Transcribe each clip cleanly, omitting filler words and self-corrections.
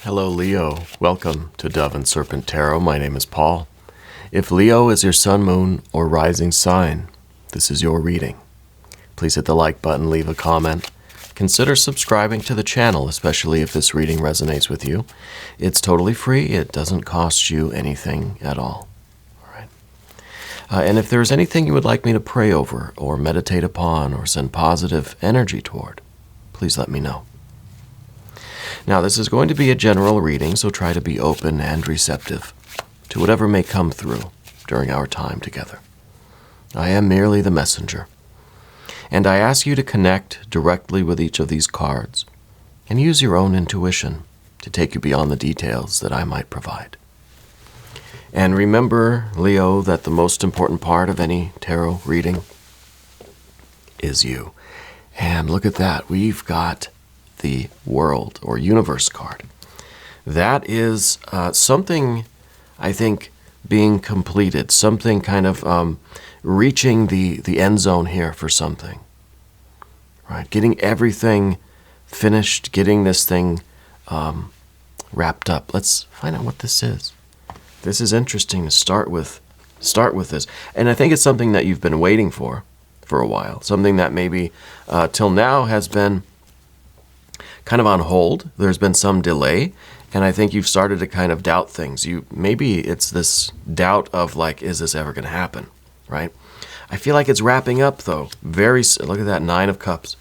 Hello, Leo. Welcome to Dove and Serpent Tarot. My name is Paul. If Leo is your sun, moon, or rising sign, this is your reading. Please hit the like button, leave a comment. Consider subscribing to the channel, especially if this reading resonates with you. It's totally free. It doesn't cost you anything at all. All right. And if there's anything you would like me to pray over or meditate upon or send positive energy toward, please let me know. Now, this is going to be a general reading, so try to be open and receptive to whatever may come through during our time together. I am merely the messenger, and I ask you to connect directly with each of these cards and use your own intuition to take you beyond the details that I might provide. And remember, Leo, that the most important part of any tarot reading is you. And look at that. We've got the world or universe card. That is something, I think, being completed, something kind of reaching the end zone here for something, right? Getting everything finished, getting this thing wrapped up. Let's find out what this is. This is interesting to start with this. And I think it's something that you've been waiting for a while, something that maybe till now has been kind of on hold. There's been some delay, and I think you've started to kind of doubt things. Maybe it's this doubt of like, is this ever going to happen, right? I feel like it's wrapping up though. Look at that, 9 of Cups.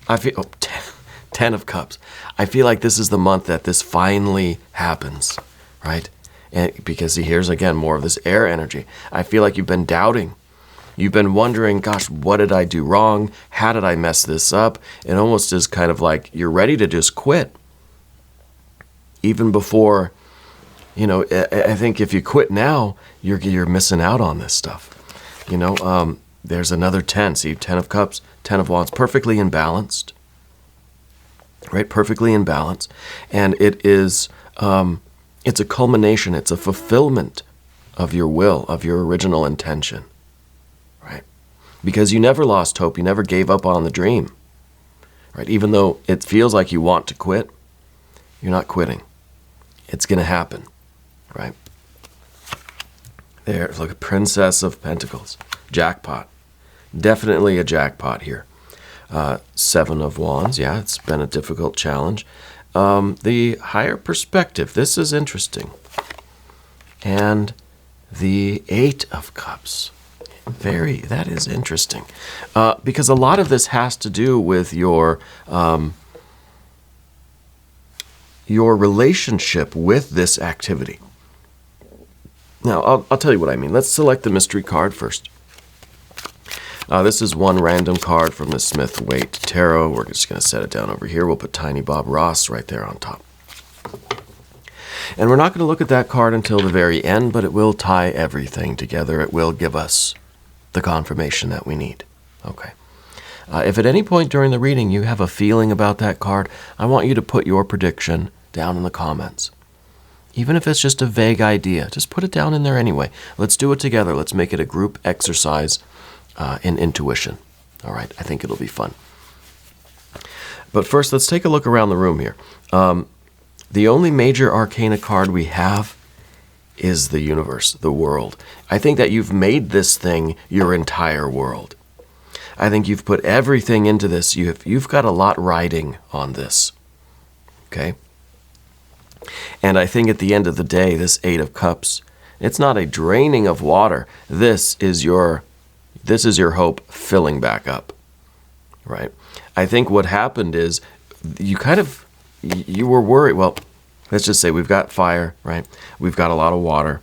I feel 10 of Cups. I feel like this is the month that this finally happens, right? And because here's again more of this air energy. I feel like you've been doubting. You've been wondering, gosh, what did I do wrong? How did I mess this up? It almost is kind of like you're ready to just quit. Even before, I think if you quit now, you're missing out on this stuff. There's another 10. See, 10 of Cups, 10 of Wands, perfectly imbalanced. Right? Perfectly in balance. And it is, it's a culmination. It's a fulfillment of your will, of your original intention. Because you never lost hope, you never gave up on the dream, right? Even though it feels like you want to quit, you're not quitting. It's going to happen, right? There, look at Princess of Pentacles, jackpot. Definitely a jackpot here. 7 of Wands, yeah, it's been a difficult challenge. The higher perspective, this is interesting. And the 8 of Cups. That is interesting, because a lot of this has to do with your relationship with this activity. Now, I'll tell you what I mean. Let's select the mystery card first. This is one random card from the Smith-Waite Tarot. We're just going to set it down over here. We'll put Tiny Bob Ross right there on top. And we're not going to look at that card until the very end, but it will tie everything together. It will give us the confirmation that we need. Okay. If at any point during the reading you have a feeling about that card, I want you to put your prediction down in the comments. Even if it's just a vague idea, just put it down in there anyway. Let's do it together. Let's make it a group exercise in intuition. All right. I think it'll be fun. But first, let's take a look around the room here. The only major arcana card we have is the universe, the world. I think that you've made this thing your entire world. I think you've put everything into this. You've got a lot riding on this. Okay? And I think at the end of the day, this 8 of Cups, it's not a draining of water. This is your hope filling back up. Right? I think what happened is you were worried. Well, let's just say we've got fire, right? We've got a lot of water.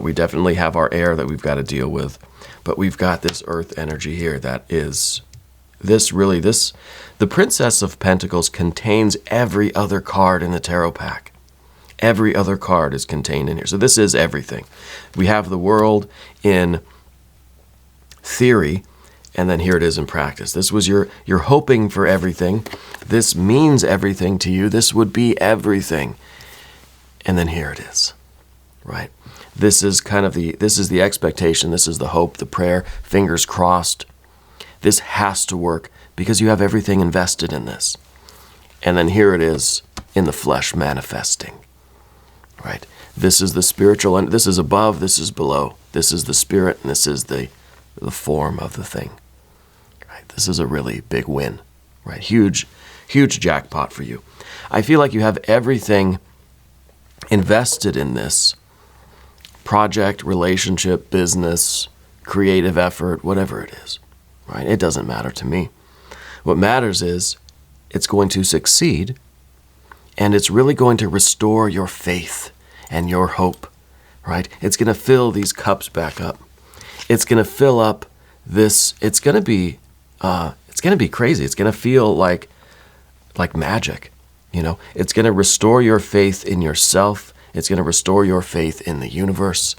We definitely have our air that we've got to deal with. But we've got this earth energy here that is the Princess of Pentacles contains every other card in the tarot pack. Every other card is contained in here. So this is everything. We have the world in theory, and then here it is in practice. This was you're hoping for everything. This means everything to you. This would be everything. And then here it is, right? This is the expectation. This is the hope, the prayer, fingers crossed. This has to work because you have everything invested in this. And then here it is in the flesh manifesting, right? This is the spiritual, and this is above, this is below. This is the spirit, and this is the form of the thing, right? This is a really big win, right? Huge jackpot for you. I feel like you have everything invested in this project, relationship, business, creative effort, whatever it is, right? It doesn't matter to me. What matters is it's going to succeed, and it's really going to restore your faith and your hope, right? It's going to fill these cups back up. It's going to fill up this. It's going to be crazy. It's going to feel like magic, you know. It's going to restore your faith in yourself. It's going to restore your faith in the universe.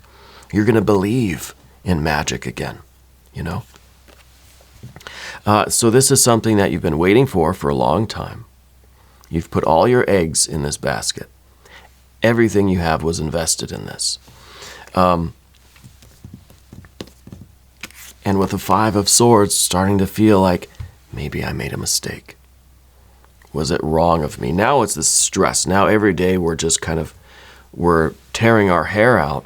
You're going to believe in magic again, you know. So this is something that you've been waiting for a long time. You've put all your eggs in this basket. Everything you have was invested in this. And with the Five of Swords, starting to feel like, maybe I made a mistake. Was it wrong of me? Now it's this stress. Now every day we're tearing our hair out,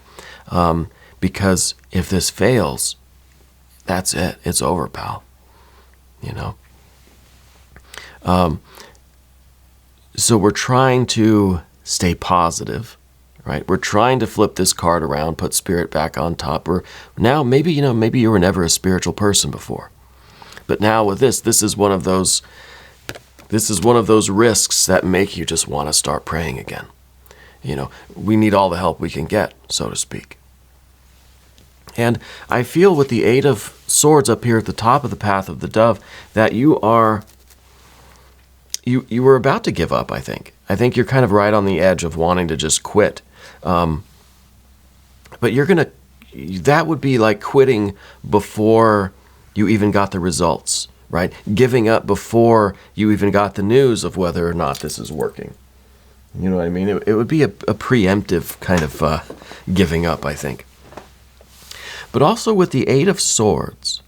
because if this fails, that's it. It's over, pal. You know? So we're trying to stay positive, right? We're trying to flip this card around, put spirit back on top. Maybe you were never a spiritual person before. But now with this is one of those risks that make you just want to start praying again. You know, we need all the help we can get, so to speak. And I feel with the Eight of Swords up here at the top of the path of the dove that you were about to give up, I think. I think you're kind of right on the edge of wanting to just quit. But that would be like quitting before you even got the results, right? Giving up before you even got the news of whether or not this is working. You know what I mean? It would be a preemptive kind of giving up, I think. But also with the Eight of Swords,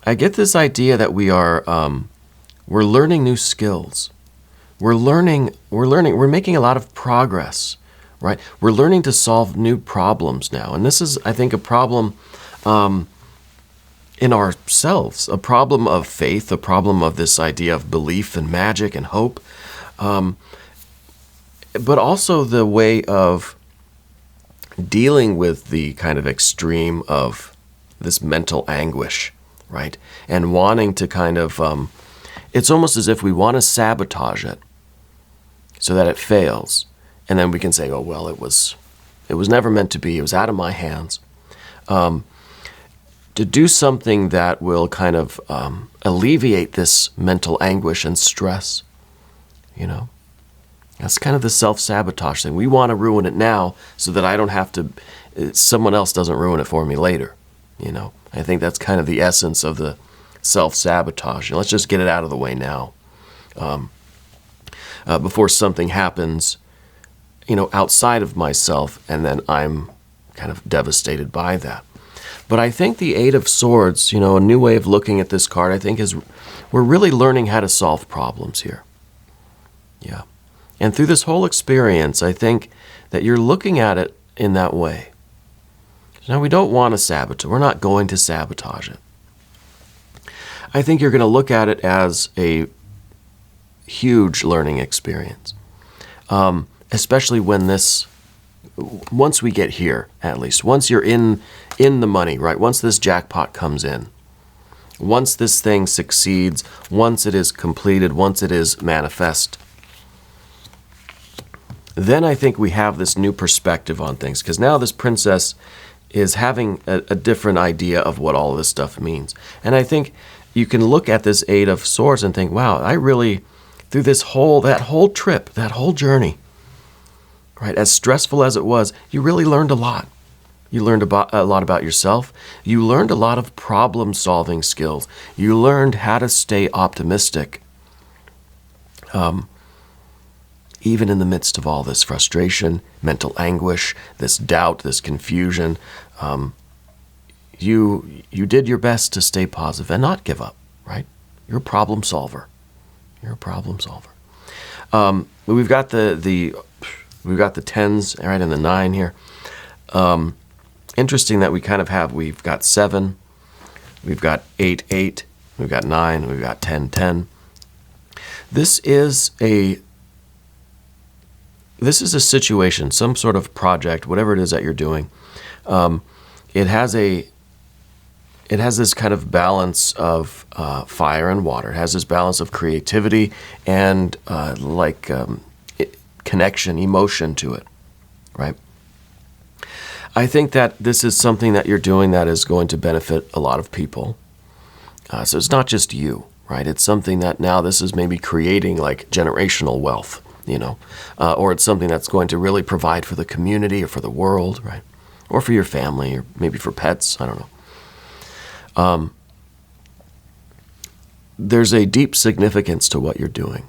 I get this idea that we're learning new skills. We're making a lot of progress, right? We're learning to solve new problems now. And this is, I think, a problem in ourselves, a problem of faith, a problem of this idea of belief and magic and hope, but also the way of dealing with the kind of extreme of this mental anguish, right? And wanting to kind of, it's almost as if we want to sabotage it so that it fails. And then we can say, oh, well, it was never meant to be. It was out of my hands. To do something that will kind of alleviate this mental anguish and stress, you know. That's kind of the self-sabotage thing. We want to ruin it now so that I don't have to, someone else doesn't ruin it for me later, you know. I think that's kind of the essence of the self-sabotage. Let's just get it out of the way now. Before something happens, you know, outside of myself, and then I'm kind of devastated by that. But I think the Eight of Swords, you know, a new way of looking at this card, I think is we're really learning how to solve problems here. Yeah. And through this whole experience, I think that you're looking at it in that way. Now, we don't want to sabotage. We're not going to sabotage it. I think you're going to look at it as a huge learning experience, especially once we get here, at least. Once you're in the money, right? Once this jackpot comes in. Once this thing succeeds, once it is completed, once it is manifest, then I think we have this new perspective on things, because now this princess is having a different idea of what all of this stuff means. And I think you can look at this Eight of Swords and think, wow, I really, through that whole trip, that whole journey, right, as stressful as it was, you really learned a lot. You learned a lot about yourself. You learned a lot of problem-solving skills. You learned how to stay optimistic, even in the midst of all this frustration, mental anguish, this doubt, this confusion. You did your best to stay positive and not give up, right? You're a problem solver. You're a problem solver. We've got we've got the 10s, right, and the 9 here. Interesting that we've got 7, we've got 8, 8, we've got 9, we've got 10, 10. This is a situation, some sort of project, whatever it is that you're doing. It has this kind of balance of fire and water. It has this balance of creativity and connection, emotion to it, right? I think that this is something that you're doing that is going to benefit a lot of people. So it's not just you, right? It's something that now this is maybe creating like generational wealth, or it's something that's going to really provide for the community or for the world, right? Or for your family, or maybe for pets, I don't know. There's a deep significance to what you're doing,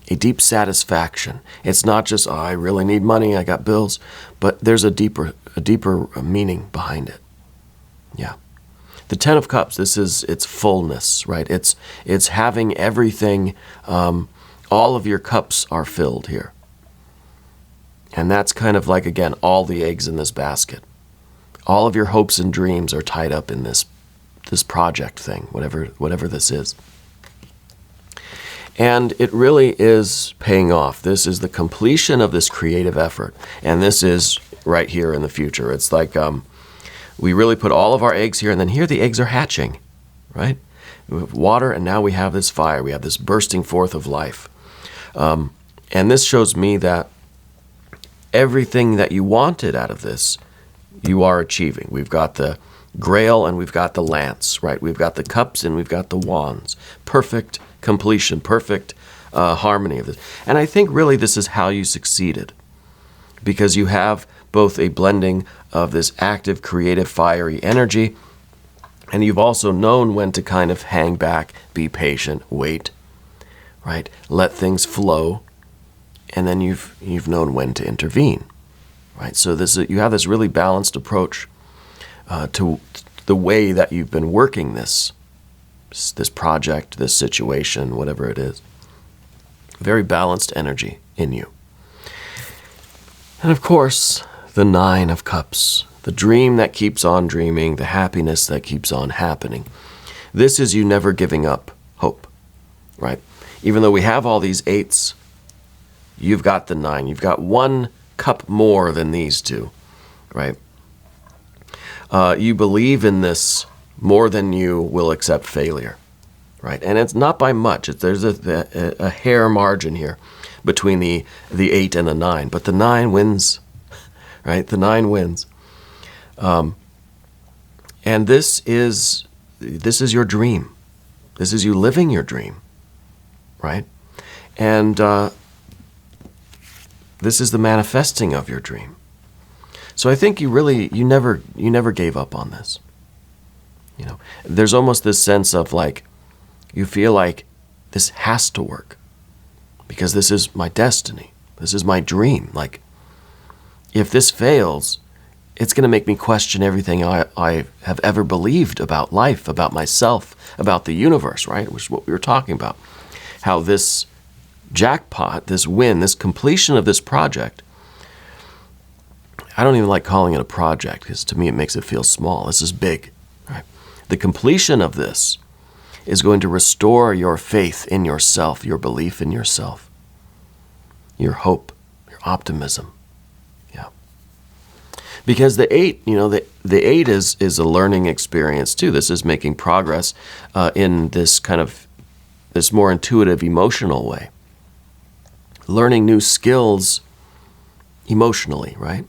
a deep satisfaction. It's not just, oh, I really need money, I got bills, but there's a deeper meaning behind it. Yeah. The 10 of Cups, it's fullness, right? It's having everything, all of your cups are filled here. And that's kind of like, again, all the eggs in this basket. All of your hopes and dreams are tied up in this project thing, whatever this is. And it really is paying off. This is the completion of this creative effort. And this is right here in the future. It's like we really put all of our eggs here, and then here the eggs are hatching, right? We have water, and now we have this fire. We have this bursting forth of life. And this shows me that everything that you wanted out of this, you are achieving. We've got the Grail and we've got the Lance, right? We've got the Cups and we've got the Wands. Perfect completion, perfect harmony of this. And I think really this is how you succeeded, because you have both a blending of this active, creative, fiery energy, and you've also known when to kind of hang back, be patient, wait, right? Let things flow, and then you've known when to intervene, right? So you have this really balanced approach to the way that you've been working this project, this situation, whatever it is. Very balanced energy in you. And of course, the 9 of Cups, the dream that keeps on dreaming, the happiness that keeps on happening. This is you never giving up hope, right? Even though we have all these 8s, you've got the 9. You've got 1 cup more than these 2, right? You believe in this more than you will accept failure, right? And it's not by much. There's a hair margin here between the 8 and the 9, but the 9 wins, right? The 9 wins. And this is your dream. This is you living your dream, right? And this is the manifesting of your dream. So I think you never gave up on this. There's almost this sense of like, you feel like this has to work because this is my destiny. This is my dream. Like, if this fails, it's going to make me question everything I have ever believed about life, about myself, about the universe, right? Which is what we were talking about. How this jackpot, this win, this completion of this project, I don't even like calling it a project because to me it makes it feel small. This is big, right? The completion of this is going to restore your faith in yourself, your belief in yourself, your hope, your optimism. Yeah. Because the 8, the 8 is a learning experience too. This is making progress in this more intuitive, emotional way. Learning new skills emotionally, right?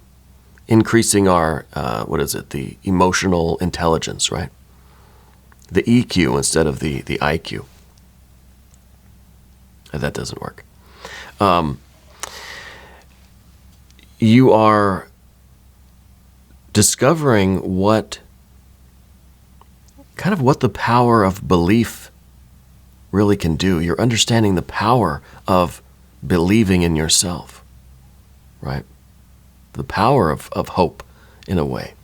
Increasing our, the emotional intelligence, right? The EQ instead of the IQ. That doesn't work. You are discovering what the power of belief really can do. You're understanding the power of believing in yourself, right? The power of hope in a way.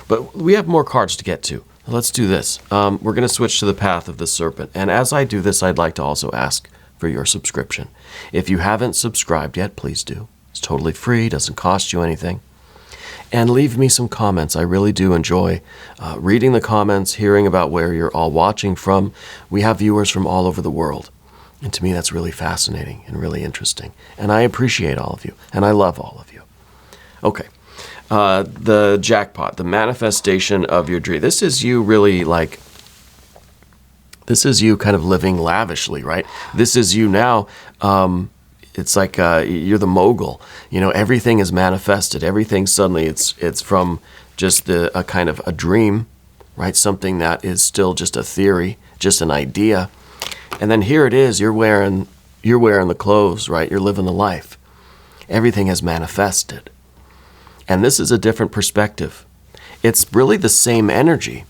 But we have more cards to get to. Let's do this. We're going to switch to the path of the serpent. And as I do this, I'd like to also ask for your subscription. If you haven't subscribed yet, please do. It's totally free, doesn't cost you anything. And leave me some comments. I really do enjoy reading the comments, hearing about where you're all watching from. We have viewers from all over the world. And to me, that's really fascinating and really interesting. And I appreciate all of you. And I love all of you. Okay. The jackpot, the manifestation of your dream. This is you really like, this is you kind of living lavishly, right? This is you now. It's like you're the mogul. You know, everything is manifested. Everything suddenly, it's from just a kind of a dream, right? Something that is still just a theory, just an idea. And then here it is, you're wearing the clothes, right? You're living the life. Everything has manifested. And this is a different perspective. It's really the same energy,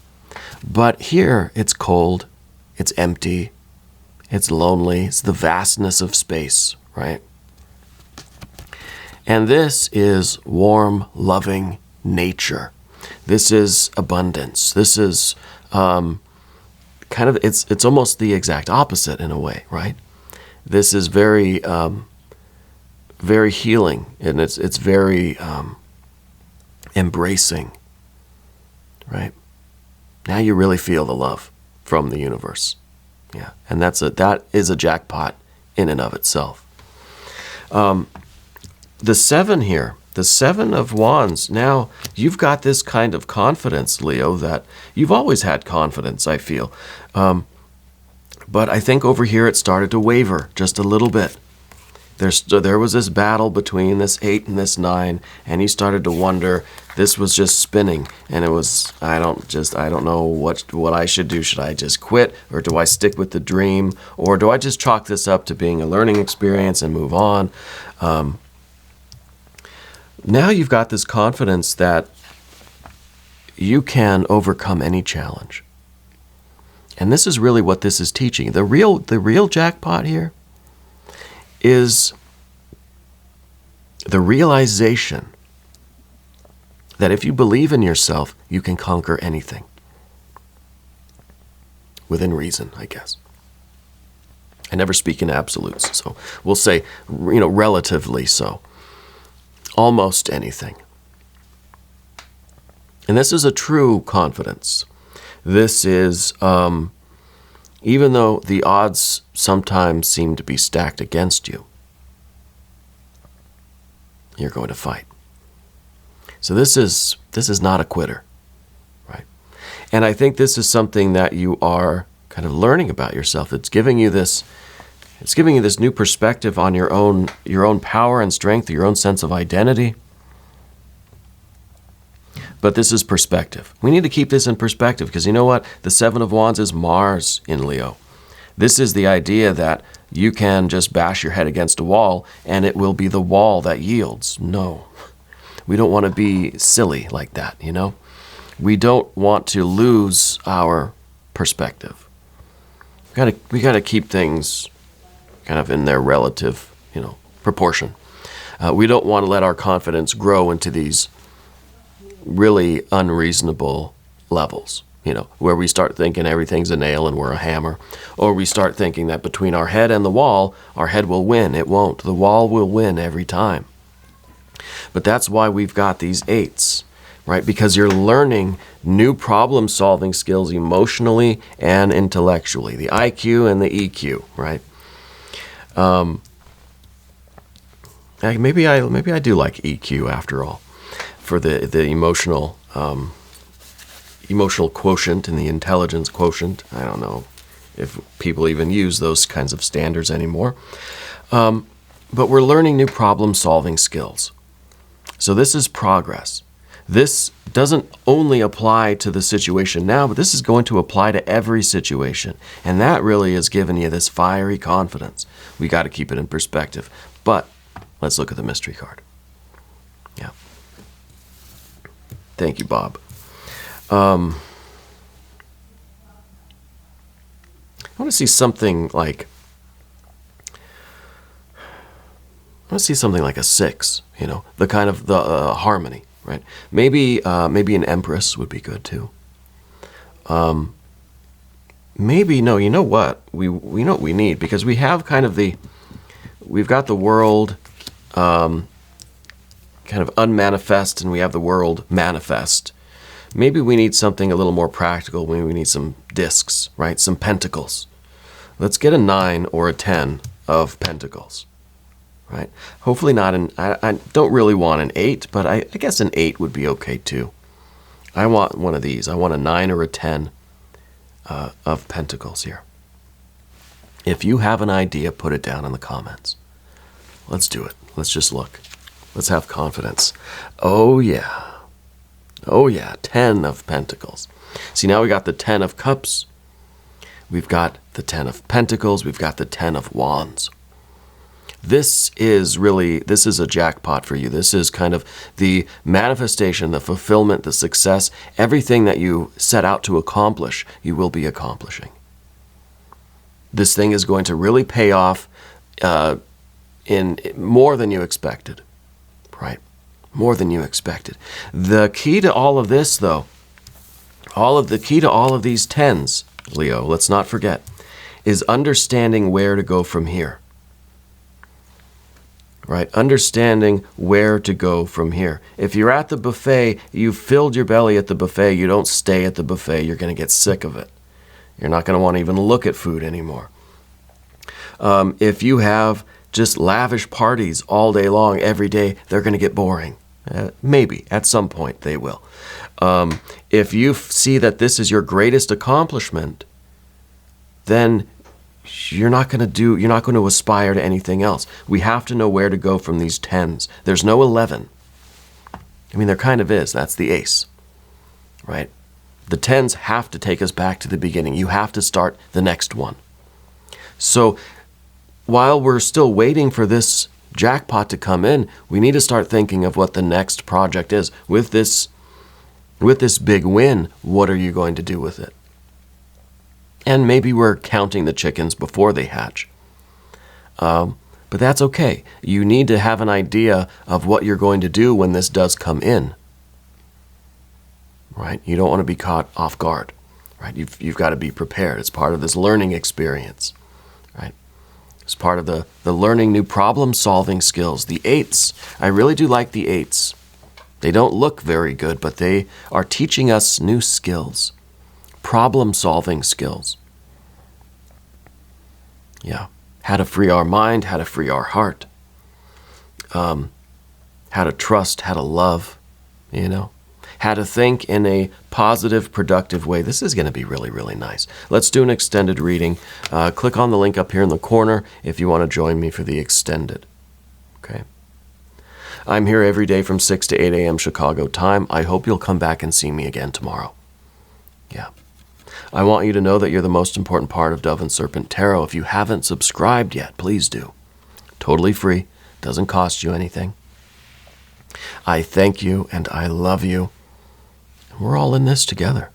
but here it's cold, it's empty, it's lonely, it's the vastness of space, right? And this is warm, loving nature. This is abundance. This is kind of, it's almost the exact opposite in a way, right? This is very, very healing, and it's very embracing, right? Now you really feel the love from the universe. Yeah, and that is a jackpot in and of itself. The 7 here, the 7 of Wands. Now, you've got this kind of confidence, Leo, that you've always had confidence, I feel. But I think over here it started to waver just a little bit. There was this battle between this 8 and this 9, and you started to wonder, this was just spinning, and it was, I don't know what I should do. Should I just quit, or do I stick with the dream, or do I just chalk this up to being a learning experience and move on? Now you've got this confidence that you can overcome any challenge. And this is really what this is teaching. The real jackpot here is the realization that if you believe in yourself, you can conquer anything. Within reason, I guess. I never speak in absolutes, so we'll say, relatively so. Almost anything. And this is a true confidence. This is, even though the odds sometimes seem to be stacked against you, you're going to fight. So this is not a quitter, right? And I think this is something that you are kind of learning about yourself. It's giving you this new perspective on your own power and strength, your own sense of identity. But this is perspective. We need to keep this in perspective because you know what? The 7 of Wands is Mars in Leo. This is the idea that you can just bash your head against a wall and it will be the wall that yields. No. We don't want to be silly like that, We don't want to lose our perspective. We got to keep things kind of in their relative, proportion. We don't want to let our confidence grow into these really unreasonable levels, where we start thinking everything's a nail and we're a hammer, or we start thinking that between our head and the wall, our head will win. It won't. The wall will win every time. But that's why we've got these 8s, right? Because you're learning new problem-solving skills emotionally and intellectually, the IQ and the EQ, right? Maybe I do like EQ after all, for the emotional quotient and the intelligence quotient. I don't know if people even use those kinds of standards anymore. But we're learning new problem-solving skills. So this is progress. This doesn't only apply to the situation now, but this is going to apply to every situation. And that really is giving you this fiery confidence. We got to keep it in perspective. But let's look at the mystery card. Yeah. Thank you, Bob. I want to see something like a 6, the kind of the harmony, right? Maybe an Empress would be good too. maybe, no, you know what? We know what we need, because we have kind of we've got the world kind of unmanifest, and we have the world manifest. Maybe we need something a little more practical. Maybe we need some discs, right? Some pentacles. Let's get a 9 or a 10 of pentacles, right? Hopefully not I don't really want an 8, but I guess an 8 would be okay too. I want one of these. I want a 9 or a 10 of pentacles here. If you have an idea, put it down in the comments. Let's do it. Let's just look. Let's have confidence. Oh yeah. Oh yeah, 10 of pentacles. See, now we got the 10 of cups. We've got the 10 of pentacles. We've got the 10 of wands. This is a jackpot for you. This is kind of the manifestation, the fulfillment, the success. Everything that you set out to accomplish, you will be accomplishing. This thing is going to really pay off in more than you expected, right? More than you expected. The key to all of this, though, the key to all of these 10s, Leo, let's not forget, is understanding where to go from here. Right? Understanding where to go from here. If you're at the buffet, you've filled your belly at the buffet, you don't stay at the buffet, you're going to get sick of it. You're not going to want to even look at food anymore. If you have just lavish parties all day long, every day, they're going to get boring. Maybe, at some point they will. If you see that this is your greatest accomplishment, then you're not going to aspire to anything else. We have to know where to go from these 10s. There's no 11. I mean, there kind of is. That's the ace, right? The 10s have to take us back to the beginning. You have to start the next one. So while we're still waiting for this jackpot to come in, we need to start thinking of what the next project is. With this big win, what are you going to do with it? And maybe we're counting the chickens before they hatch. But that's okay. You need to have an idea of what you're going to do when this does come in. Right? You don't want to be caught off guard. Right? You've got to be prepared. It's part of this learning experience. Right? It's part of the learning new problem-solving skills. The 8s. I really do like the 8s. They don't look very good, but they are teaching us new skills. Problem-solving skills. Yeah. How to free our mind, how to free our heart. How to trust, how to love, How to think in a positive, productive way. This is going to be really, really nice. Let's do an extended reading. Click on the link up here in the corner if you want to join me for the extended. Okay? I'm here every day from 6 to 8 a.m. Chicago time. I hope you'll come back and see me again tomorrow. Yeah. I want you to know that you're the most important part of Dove and Serpent Tarot. If you haven't subscribed yet, please do. Totally free. Doesn't cost you anything. I thank you and I love you. We're all in this together.